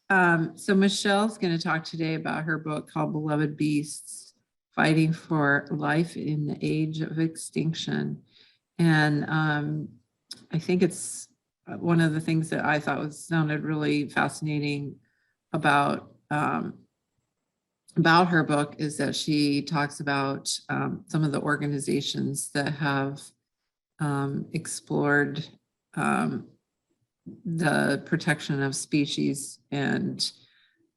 So Michelle's going to talk today about her book called Beloved Beasts, Fighting for Life in the Age of Extinction. And I think it's one of the things that I thought sounded really fascinating about her book is that she talks about some of the organizations that have explored the protection of species, and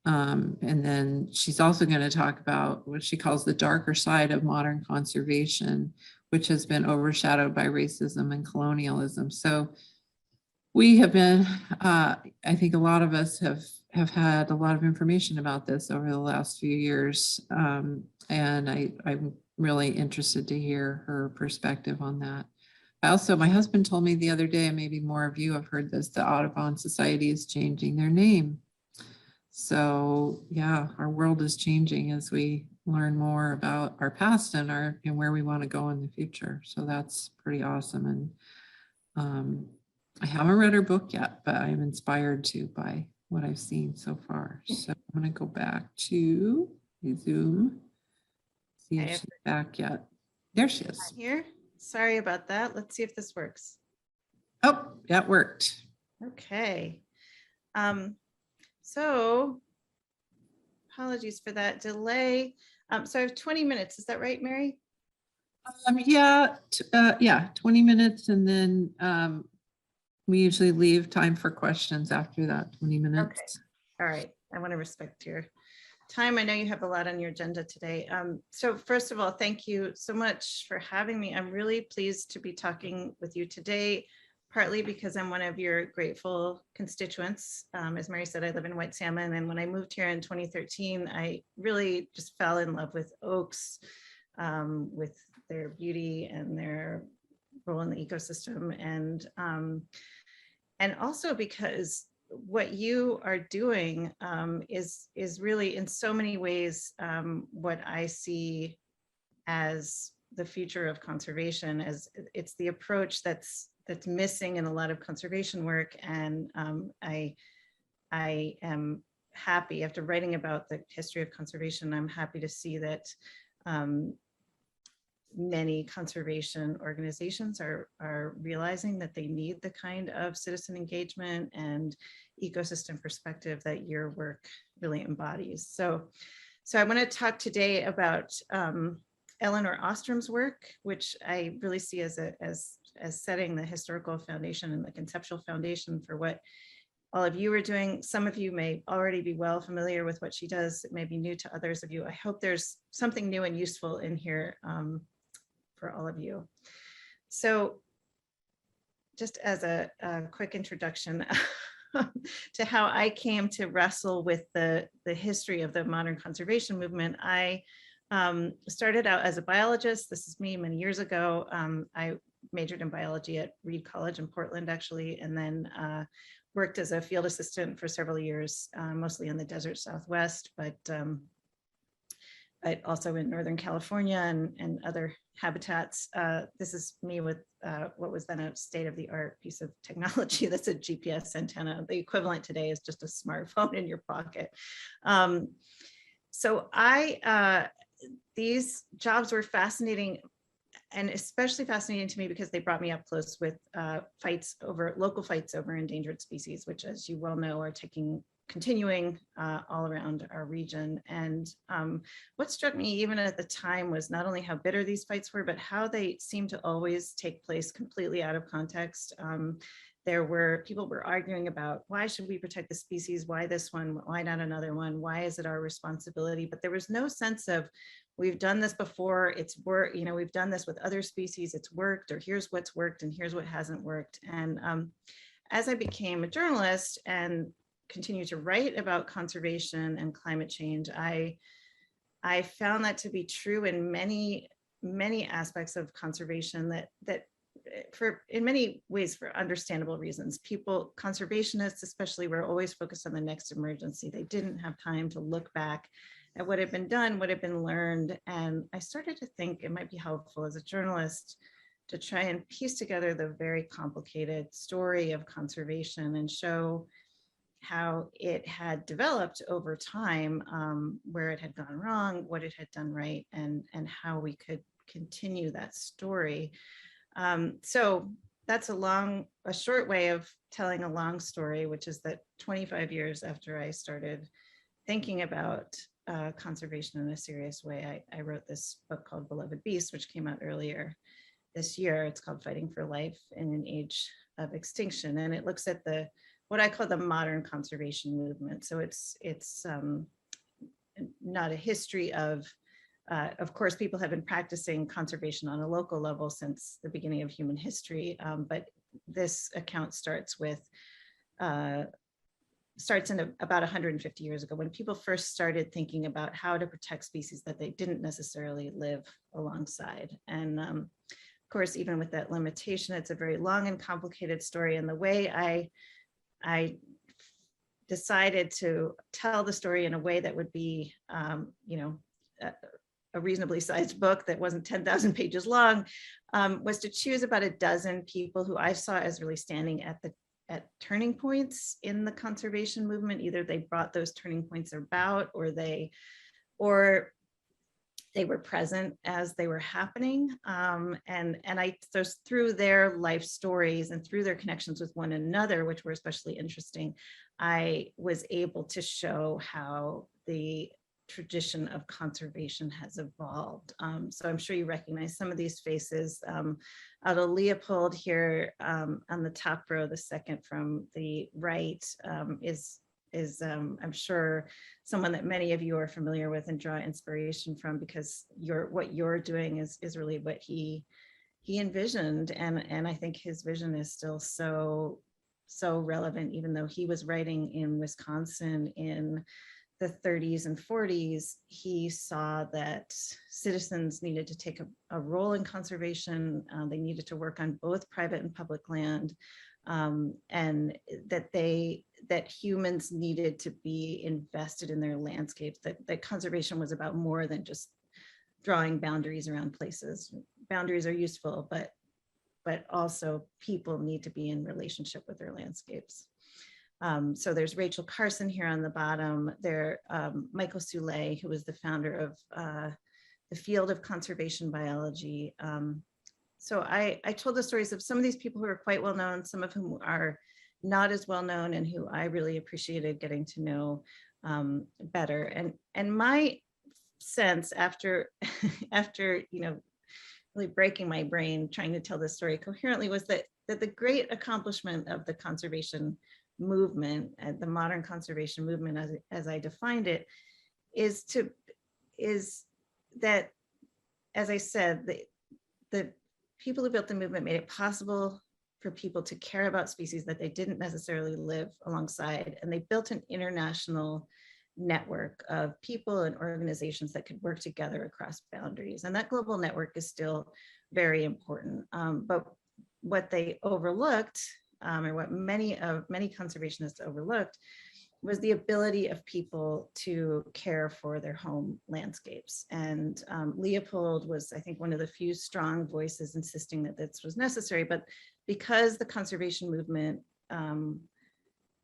then she's also going to talk about what she calls the darker side of modern conservation, which has been overshadowed by racism and colonialism. So we have been, I think a lot of us have had a lot of information about this over the last few years. And I'm really interested to hear her perspective on that. My husband told me the other day, and maybe more of you have heard this, the Audubon Society is changing their name. So yeah, our world is changing as we learn more about our past and where we want to go in the future. So that's pretty awesome. And I haven't read her book yet, but I'm inspired to by what I've seen so far. So I'm going to go back to Zoom, see if she's back yet. There she is. Here. Sorry about that. Let's see if this works. Oh, that worked. Okay. So apologies for that delay. So I have 20 minutes. Is that right, Mary? Yeah, 20 minutes. And then we usually leave time for questions after that 20 minutes. Okay. All right. I want to respect your time. I know you have a lot on your agenda today. So first of all, thank you so much for having me. I'm really pleased to be talking with you today, partly because I'm one of your grateful constituents. As Mary said, I live in White Salmon, and when I moved here in 2013, I really just fell in love with oaks, with their beauty and their role in the ecosystem, and also because what you are doing is really in so many ways what I see as the future of conservation, as it's the approach that's missing in a lot of conservation work. And I am happy, after writing about the history of conservation, I'm happy to see that many conservation organizations are realizing that they need the kind of citizen engagement and ecosystem perspective that your work really embodies. So I want to talk today about Eleanor Ostrom's work, which I really see as setting the historical foundation and the conceptual foundation for what all of you are doing. Some of you may already be well familiar with what she does. It may be new to others of you. I hope there's something new and useful in here for all of you. So just as a quick introduction to how I came to wrestle with the history of the modern conservation movement, I started out as a biologist. This is me many years ago. I majored in biology at Reed College in Portland, actually, and then worked as a field assistant for several years, mostly in the desert Southwest, but also in Northern California and other habitats. This is me with what was then a state-of-the-art piece of technology. That's a GPS antenna. The equivalent today is just a smartphone in your pocket. So these jobs were fascinating, and especially fascinating to me because they brought me up close with local fights over endangered species, which, as you well know, are continuing all around our region. And what struck me even at the time was not only how bitter these fights were, but how they seemed to always take place completely out of context. People were arguing about, why should we protect the species? Why this one? Why not another one? Why is it our responsibility? But there was no sense of, we've done this before, it's worked, we've done this with other species, it's worked, or here's what's worked and here's what hasn't worked. And as I became a journalist and continue to write about conservation and climate change, I found that to be true in many aspects of conservation that in many ways for understandable reasons. Conservationists especially, were always focused on the next emergency. They didn't have time to look back at what had been done, what had been learned. And I started to think it might be helpful as a journalist to try and piece together the very complicated story of conservation and show how it had developed over time, where it had gone wrong, what it had done right, and how we could continue that story. So that's a short way of telling a long story, which is that 25 years after I started thinking about conservation in a serious way, I wrote this book called Beloved Beast, which came out earlier this year. It's called Fighting for Life in an Age of Extinction, and it looks at what I call the modern conservation movement. So it's not a history of course, people have been practicing conservation on a local level since the beginning of human history, but this account starts in about 150 years ago, when people first started thinking about how to protect species that they didn't necessarily live alongside. And of course, even with that limitation, it's a very long and complicated story. And the way I decided to tell the story in a way that would be, a reasonably sized book that wasn't 10,000 pages long, was to choose about a dozen people who I saw as really standing at turning points in the conservation movement. Either they brought those turning points about, or they were present as they were happening. So through their life stories and through their connections with one another, which were especially interesting, I was able to show how the tradition of conservation has evolved. So I'm sure you recognize some of these faces. Aldo Leopold here on the top row, the second from the right, is I'm sure someone that many of you are familiar with and draw inspiration from, because what you're doing is really what he envisioned, and I think his vision is still so relevant, even though he was writing in Wisconsin in the 30s and 40s. He saw that citizens needed to take a role in conservation. They needed to work on both private and public land, and that humans needed to be invested in their landscapes, that conservation was about more than just drawing boundaries around places. Boundaries are useful, but also people need to be in relationship with their landscapes. So there's Rachel Carson here on the bottom. There, Michael Soule, who was the founder of the field of conservation biology. So I told the stories of some of these people who are quite well known, some of whom are not as well known, and who I really appreciated getting to know better. And my sense after really breaking my brain trying to tell this story coherently was that the great accomplishment of the conservation movement, the modern conservation movement as I defined it, is that, as I said, the people who built the movement made it possible for people to care about species that they didn't necessarily live alongside, and they built an international network of people and organizations that could work together across boundaries, and that global network is still very important. But what they overlooked, or what many conservationists overlooked, was the ability of people to care for their home landscapes. And Leopold was, I think, one of the few strong voices insisting that this was necessary. But because the conservation movement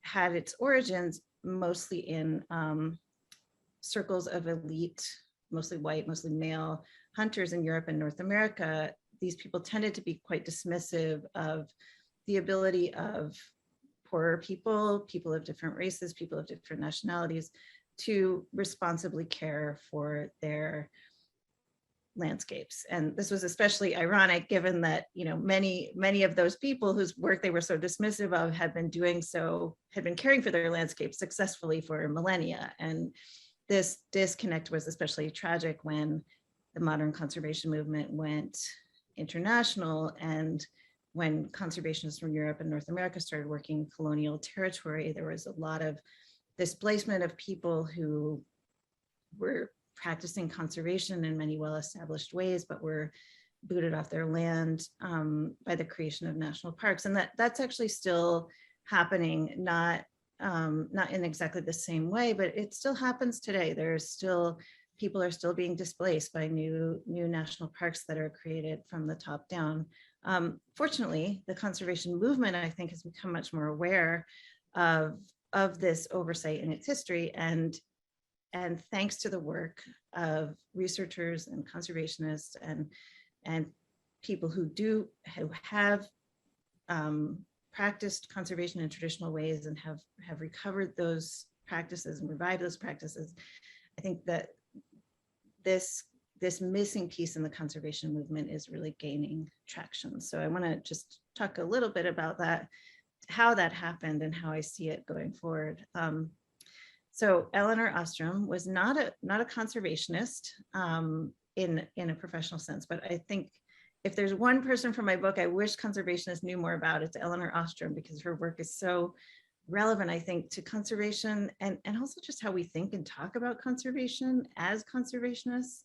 had its origins mostly in circles of elite, mostly white, mostly male hunters in Europe and North America, these people tended to be quite dismissive of the ability of poorer people of different races, people of different nationalities, to responsibly care for their landscapes. And this was especially ironic given that, many of those people whose work they were so dismissive of had been caring for their landscapes successfully for millennia. And this disconnect was especially tragic when the modern conservation movement went international, and when conservationists from Europe and North America started working in colonial territory, there was a lot of displacement of people who were practicing conservation in many well-established ways, but were booted off their land by the creation of national parks. And that's actually still happening, not in exactly the same way, but it still happens today. People are still being displaced by new national parks that are created from the top down. Fortunately, the conservation movement, I think, has become much more aware of this oversight in its history. And thanks to the work of researchers and conservationists and people who have practiced conservation in traditional ways and have recovered those practices and revived those practices, I think that this missing piece in the conservation movement is really gaining traction. So I want to just talk a little bit about that, how that happened and how I see it going forward. So Eleanor Ostrom was not a conservationist in a professional sense, but I think if there's one person from my book I wish conservationists knew more about, it's Eleanor Ostrom, because her work is so relevant, I think, to conservation and also just how we think and talk about conservation as conservationists.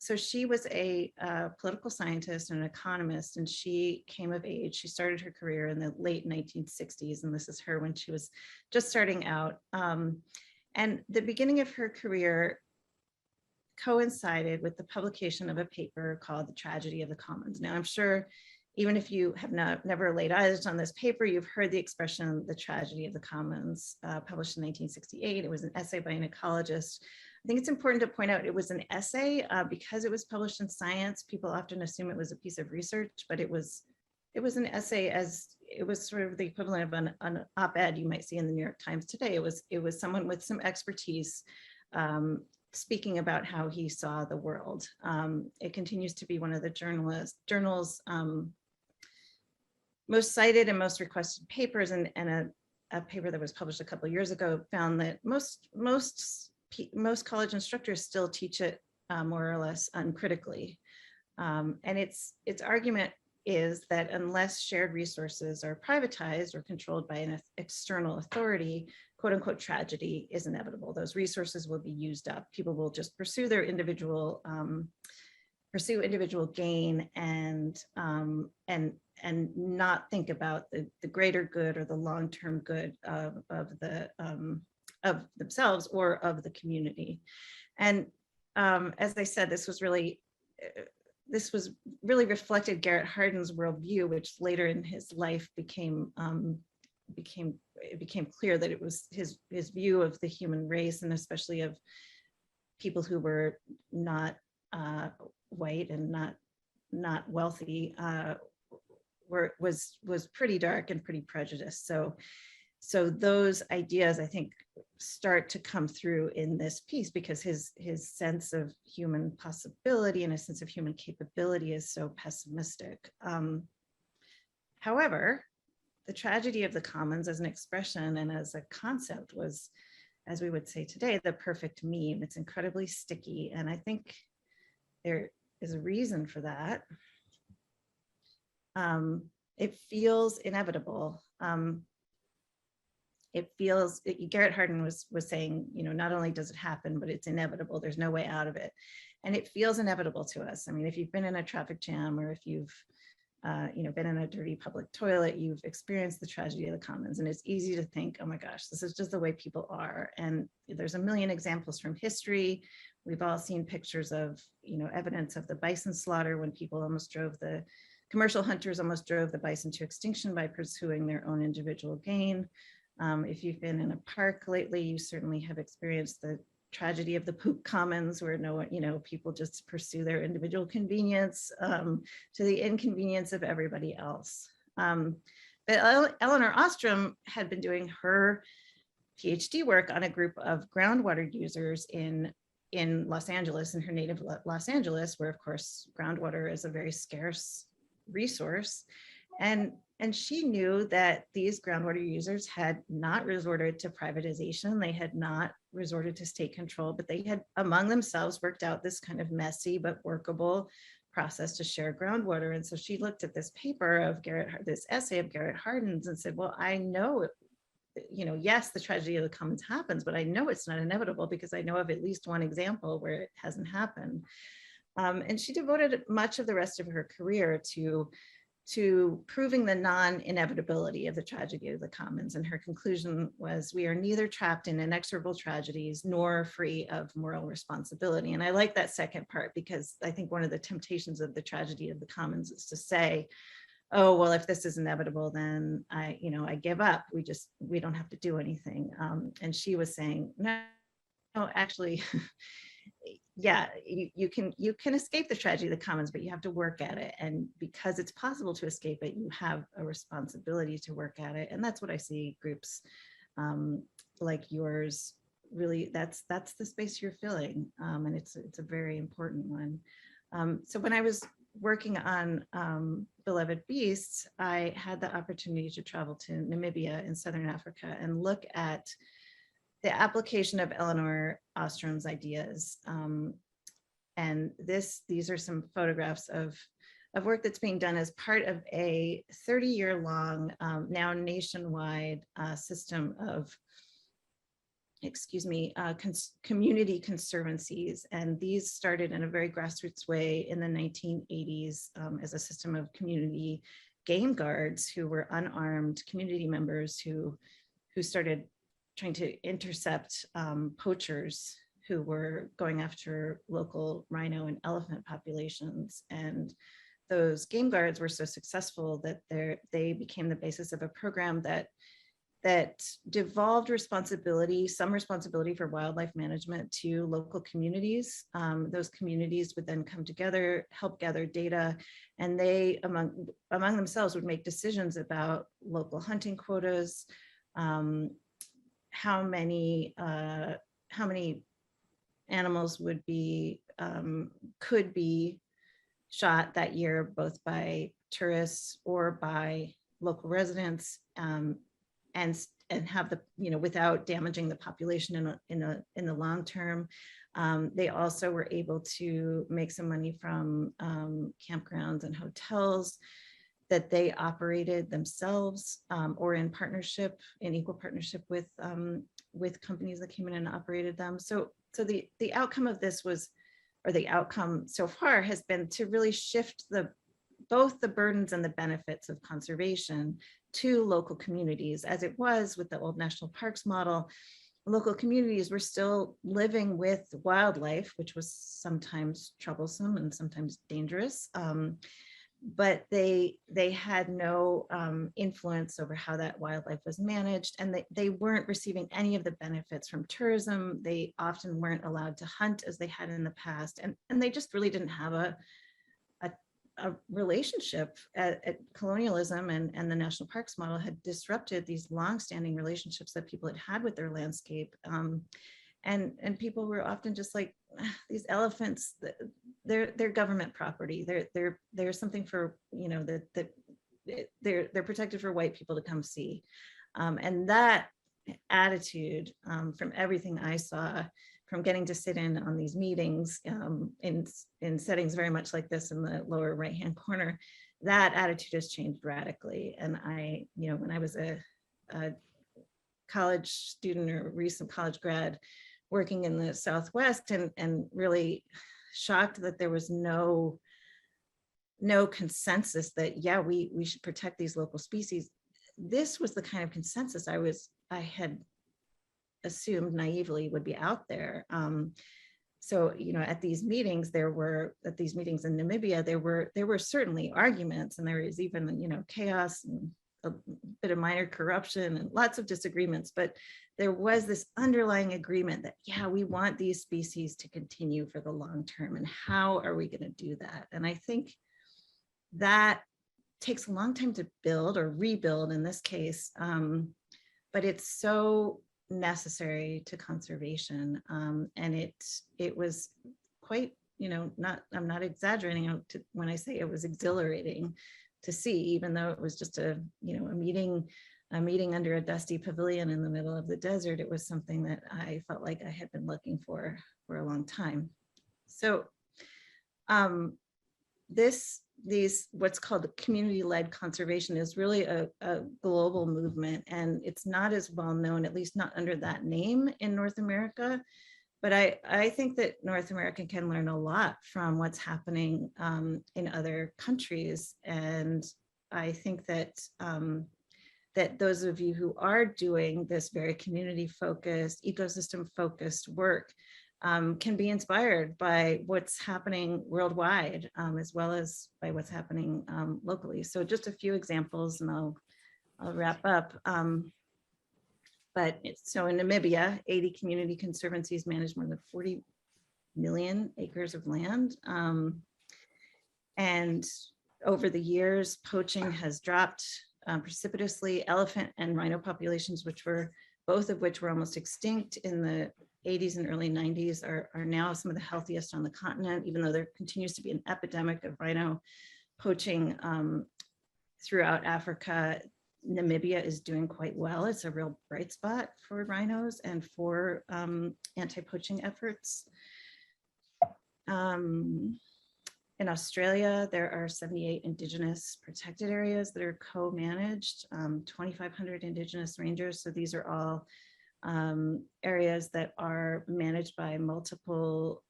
So she was a political scientist and an economist, and she came of age. She started her career in the late 1960s, and this is her when she was just starting out. And the beginning of her career coincided with the publication of a paper called The Tragedy of the Commons. Now, I'm sure even if you have never laid eyes on this paper, you've heard the expression, the tragedy of the commons, published in 1968. It was an essay by an ecologist. I think it's important to point out it was an essay because it was published in Science. People often assume it was a piece of research, but it was an essay, as it was sort of the equivalent of an op-ed you might see in the New York Times today. It was someone with some expertise speaking about how he saw the world. It continues to be one of the journal's most cited and most requested papers, and a paper that was published a couple of years ago found that most college instructors still teach it more or less uncritically. And its argument is that unless shared resources are privatized or controlled by an external authority, quote unquote, tragedy is inevitable. Those resources will be used up. People will just pursue their individual gain and not think about the greater good or the long-term good of themselves or of the community. And as I said, this was really reflected Garrett Hardin's worldview, which later in his life became clear that it was his view of the human race, and especially of people who were not white and not wealthy, was pretty dark and pretty prejudiced. So those ideas, I think, start to come through in this piece because his sense of human possibility and a sense of human capability is so pessimistic. However, the tragedy of the commons as an expression and as a concept was, as we would say today, the perfect meme. It's incredibly sticky, and I think there is a reason for that. It feels inevitable. Garrett Hardin was saying, not only does it happen, but it's inevitable. There's no way out of it. And it feels inevitable to us. I mean, if you've been in a traffic jam or if you've been in a dirty public toilet, you've experienced the tragedy of the commons, and it's easy to think, oh my gosh, this is just the way people are. And there's a million examples from history. We've all seen pictures of, evidence of the bison slaughter when commercial hunters almost drove the bison to extinction by pursuing their own individual gain. If you've been in a park lately, you certainly have experienced the tragedy of the poop commons, where people just pursue their individual convenience to the inconvenience of everybody else. But Eleanor Ostrom had been doing her PhD work on a group of groundwater users in Los Angeles, in her native Los Angeles, where of course groundwater is a very scarce resource. And she knew that these groundwater users had not resorted to privatization. They had not resorted to state control, but they had among themselves worked out this kind of messy but workable process to share groundwater. And so she looked at this paper of this essay of Garrett Hardin's and said, well, I know, yes, the tragedy of the commons happens, but I know it's not inevitable because I know of at least one example where it hasn't happened. And she devoted much of the rest of her career to proving the non-inevitability of the tragedy of the commons. And her conclusion was, we are neither trapped in inexorable tragedies nor free of moral responsibility. And I like that second part because I think one of the temptations of the tragedy of the commons is to say, oh, well, if this is inevitable, then I give up. We don't have to do anything. And she was saying, no, actually, yeah, you can escape the tragedy of the commons, but you have to work at it. And because it's possible to escape it, you have a responsibility to work at it. And that's what I see groups like yours, really, that's the space you're filling. And it's a very important one. So when I was working on Beloved Beasts, I had the opportunity to travel to Namibia in Southern Africa and look at the application of Eleanor Ostrom's ideas. And these are some photographs of work that's being done as part of a 30-year-long, now nationwide system of, community conservancies. And these started in a very grassroots way in the 1980s as a system of community game guards who were unarmed community members who started trying to intercept poachers who were going after local rhino and elephant populations. And those game guards were so successful that they became the basis of a program that devolved some responsibility for wildlife management to local communities. Those communities would then come together, help gather data, and they among themselves would make decisions about local hunting quotas, how many animals could be shot that year, both by tourists or by local residents, and have without damaging the population in the long term. They also were able to make some money from campgrounds and hotels that they operated themselves, or in equal partnership with companies that came in and operated them. So the outcome of this the outcome so far has been to really shift both the burdens and the benefits of conservation to local communities. As it was with the old national parks model, local communities were still living with wildlife, which was sometimes troublesome and sometimes dangerous. But they had no influence over how that wildlife was managed, and they weren't receiving any of the benefits from tourism. They often weren't allowed to hunt as they had in the past, and they just really didn't have a relationship. At colonialism and the national parks model had disrupted these longstanding relationships that people had with their landscape. And people were often just like, these elephants, they're government property. They're something for, that they're protected for white people to come see. And that attitude, from everything I saw, from getting to sit in on these meetings in settings very much like this in the lower right-hand corner, that attitude has changed radically. And when I was a college student or recent college grad working in the Southwest, and really shocked that there was no consensus that, yeah, we should protect these local species. This was the kind of consensus I had assumed naively would be out there. So, at these meetings in Namibia, there were certainly arguments, and there was even, chaos and a bit of minor corruption and lots of disagreements, but there was this underlying agreement that, yeah, we want these species to continue for the long term, and how are we going to do that? And I think that takes a long time to build or rebuild in this case, but it's so necessary to conservation. And it was quite, I'm not exaggerating when I say it was exhilarating to see, even though it was just a meeting under a dusty pavilion in the middle of the desert. It was something that I felt like I had been looking for a long time. So these what's called community-led conservation is really a global movement, and it's not as well known, at least not under that name in North America. But I think that North America can learn a lot from what's happening in other countries. And I think that that those of you who are doing this very community-focused, ecosystem-focused work can be inspired by what's happening worldwide, as well as by what's happening locally. So just a few examples, and I'll wrap up. So in Namibia, 80 community conservancies manage more than 40 million acres of land. And over the years, poaching has dropped precipitously. Elephant and rhino populations, both of which were almost extinct in the 80s and early 90s, are now some of the healthiest on the continent, even though there continues to be an epidemic of rhino poaching throughout Africa. Namibia is doing quite well. It's a real bright spot for rhinos and for anti-poaching efforts. In Australia, there are 78 Indigenous protected areas that are co-managed, 2,500 Indigenous rangers. So these are all areas that are managed by multiple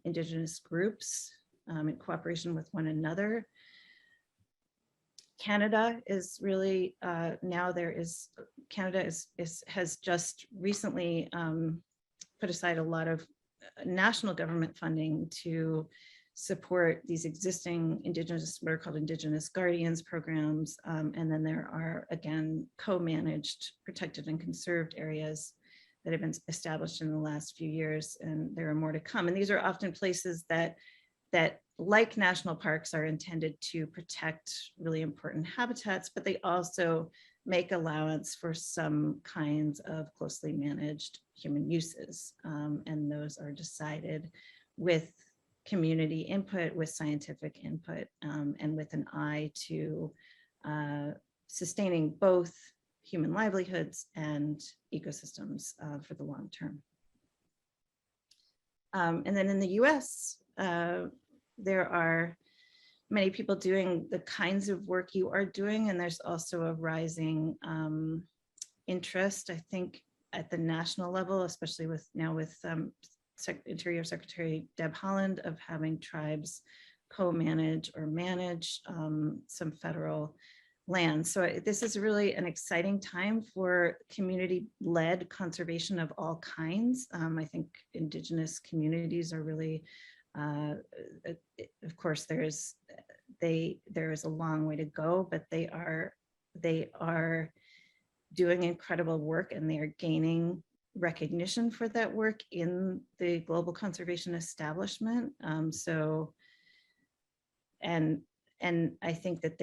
Indigenous groups in cooperation with one another. Canada is really Canada has just recently put aside a lot of national government funding to support these existing Indigenous, what are called Indigenous Guardians programs. And then there are, again, co-managed, protected and conserved areas that have been established in the last few years, and there are more to come. And these are often places that like national parks are intended to protect really important habitats, but they also make allowance for some kinds of closely managed human uses. And those are decided with community input, with scientific input, and with an eye to sustaining both human livelihoods and ecosystems for the long term. And then in the US, there are many people doing the kinds of work you are doing, and there's also a rising interest, I think, at the national level, especially with Interior Secretary Deb Haaland, of having tribes co-manage or manage some federal land. So this is really an exciting time for community-led conservation of all kinds. I think Indigenous communities are really, of course, there is a long way to go, but they are doing incredible work, and they are gaining recognition for that work in the global conservation establishment. And I think that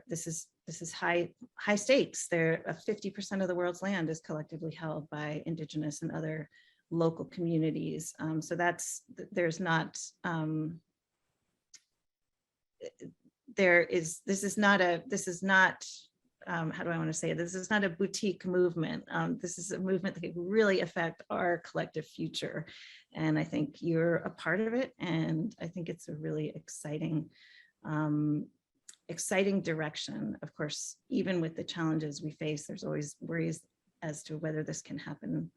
this is high stakes. 50% of the world's land is collectively held by Indigenous and other local communities. So this is not how do I want to say it? This is not a boutique movement. This is a movement that can really affect our collective future. And I think you're a part of it. And I think it's a really exciting direction. Of course, even with the challenges we face, there's always worries as to whether this can happen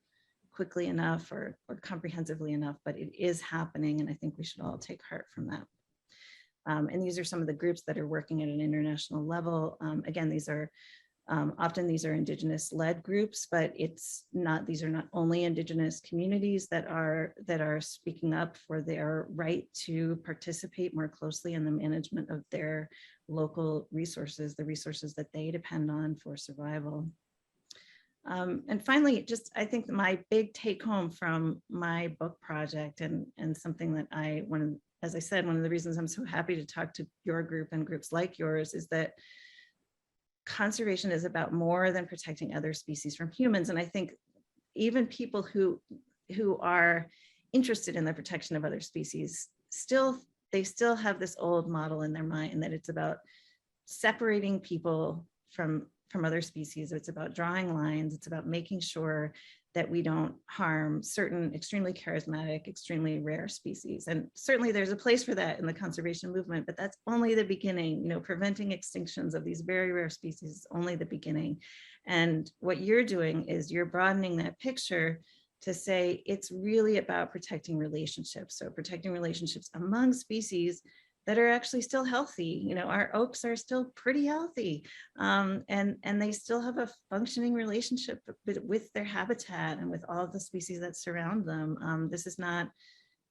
quickly enough or comprehensively enough, but it is happening. And I think we should all take heart from that. And these are some of the groups that are working at an international level. Again, these are Indigenous-led groups, but these are not only Indigenous communities that are speaking up for their right to participate more closely in the management of their local resources, the resources that they depend on for survival. And finally, I think my big take home from my book project, and something that as I said, one of the reasons I'm so happy to talk to your group and groups like yours, is that conservation is about more than protecting other species from humans. And I think even people who are interested in the protection of other species, they still have this old model in their mind that it's about separating people from other species. It's about drawing lines. It's about making sure that we don't harm certain extremely charismatic, extremely rare species. And certainly there's a place for that in the conservation movement, but that's only the beginning. Preventing extinctions of these very rare species is only the beginning. And what you're doing is you're broadening that picture to say it's really about protecting relationships. So protecting relationships among species, that are actually still healthy. You know, our oaks are still pretty healthy, and they still have a functioning relationship with their habitat and with all of the species that surround them. This is not,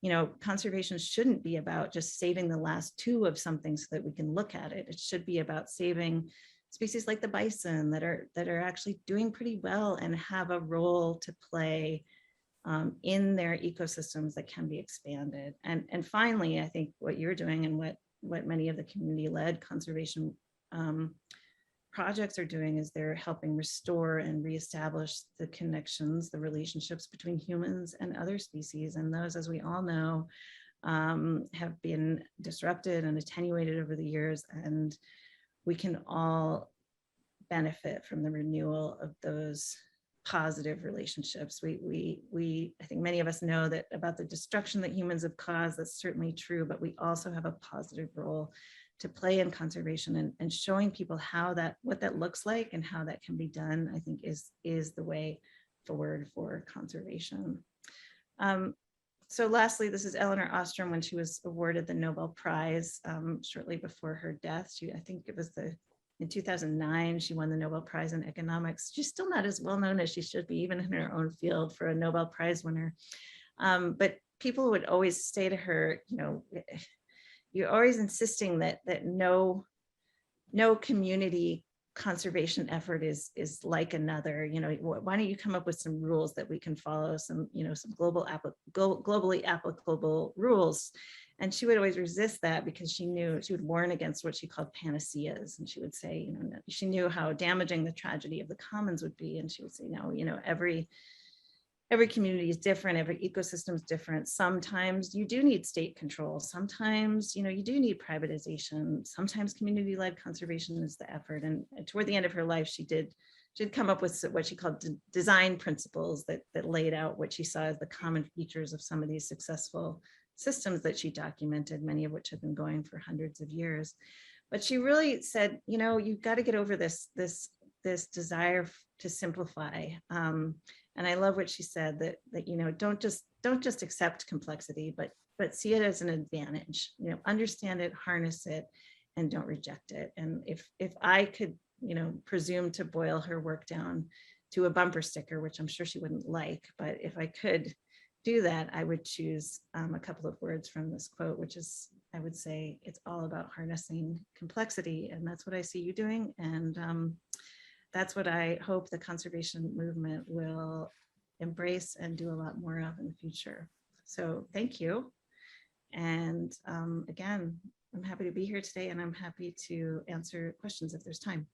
you know, conservation shouldn't be about just saving the last two of something so that we can look at it. It should be about saving species like the bison that are actually doing pretty well and have a role to play in their ecosystems that can be expanded. And finally, I think what you're doing and what many of the community-led conservation projects are doing is they're helping restore and reestablish the connections, the relationships between humans and other species. And those, as we all know, have been disrupted and attenuated over the years. And we can all benefit from the renewal of those positive relationships. I think many of us know that about the destruction that humans have caused. That's certainly true, but we also have a positive role to play in conservation, and showing people what that looks like and how that can be done, I think is the way forward for conservation. So lastly, this is Eleanor Ostrom when she was awarded the Nobel Prize shortly before her death. I think it was in 2009, she won the Nobel Prize in economics. She's still not as well known as she should be, even in her own field, for a Nobel Prize winner. But people would always say to her, you know, you're always insisting that no community conservation effort is like another. You know, why don't you come up with some rules that we can follow, some, you know, some globally applicable rules? And she would always resist that because she would warn against what she called panaceas. And she would say, you know, she knew how damaging the tragedy of the commons would be. And she would say, no, you know, every community is different, every ecosystem is different. Sometimes you do need state control. Sometimes, you know, you do need privatization. Sometimes community-led conservation is the effort. And toward the end of her life, she'd come up with what she called design principles that laid out what she saw as the common features of some of these successful systems that she documented, many of which have been going for hundreds of years. But she really said, you know, you've got to get over this desire to simplify. And I love what she said, that you know, don't just accept complexity, but see it as an advantage. You know, understand it, harness it, and don't reject it. And if I could, you know, presume to boil her work down to a bumper sticker, which I'm sure she wouldn't like, but if I could do that, I would choose a couple of words from this quote, which is, I would say, it's all about harnessing complexity. And that's what I see you doing. And that's what I hope the conservation movement will embrace and do a lot more of in the future. So thank you. And again, I'm happy to be here today, and I'm happy to answer questions if there's time.